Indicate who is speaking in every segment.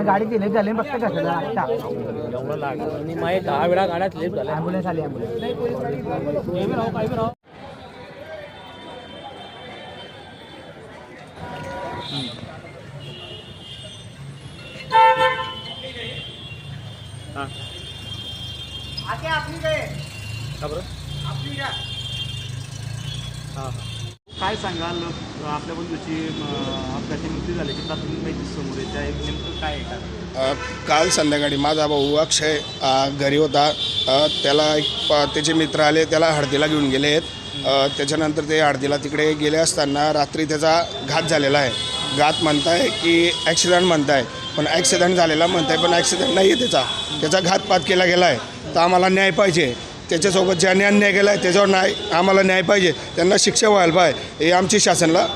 Speaker 1: गाडी दिली झाली फक्त कसं आता
Speaker 2: एवढं लागलं आणि माझे 10 वेळा गाड्या स्लिप झाल्या.
Speaker 1: ॲम्ब्युलन्स आली ॲम्ब्युलन्स.
Speaker 3: काय सांगाल आपल्या बंधूची अपघाती मृत्यू झाली की प्राथमिक माहिती समोर येते आहे, नेमकं काय आहे का?
Speaker 4: काल संध्याकाळी माझा भाऊ अक्षय घरी होता. त्याला त्याचे मित्र आले, त्याला हळदीला घेऊन गेले आहेत. त्याच्यानंतर ते हळदीला तिकडे गेले असताना रात्री त्याचा घात झालेला आहे. घात म्हणताय की ॲक्सिडेंट म्हणताय, पण ॲक्सिडेंट झालेला म्हणताय, पण ॲक्सिडेंट नाही आहे त्याचा घातपात केला गेला आहे. तर आम्हाला न्याय पाहिजे. त्याच्यासोबत ज्यांनी अन्याय केला आहे त्याच्यावर आम्हाला न्याय पाहिजे, त्यांना शिक्षा व्हायला पाहिजे हे आमची शासनाला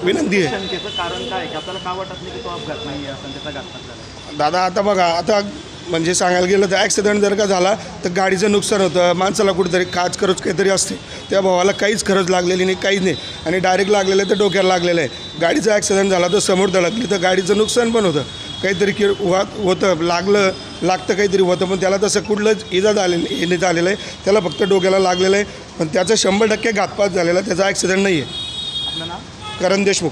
Speaker 4: विनंती आहे.
Speaker 3: शंकेचं कारण काय आहे की आपल्याला का वाटत नाही की तो अपघात नाही आहे असं त्याचा घातपात झाला?
Speaker 4: दादा आता बघा, आता म्हणजे सांगायला गेलं तर ॲक्सिडेंट जर का झाला तर गाडीचं नुकसान होतं, माणसाला कुठेतरी काच खरंच काहीतरी असते. त्या भावाला काहीच खरंच लागलेली नाही, काहीच नाही, आणि डायरेक्ट लागलेलं आहे तर डोक्याला लागलेलं आहे. गाडीचा ॲक्सिडेंट झाला तर समोर धडकली तर गाडीचं नुकसान पण होतं, काहीतरी होतं, लागतं काहीतरी होतं, पण त्याला तसं कुठलंच इजा झालेलं झालेलं आहे. त्याला फक्त डोक्याला लागलेलं आहे, पण त्याचा 100% घातपात झालेला, त्याचा ॲक्सिडेंट नाही आहे.
Speaker 3: आपलं नाव?
Speaker 4: करण देशमुख.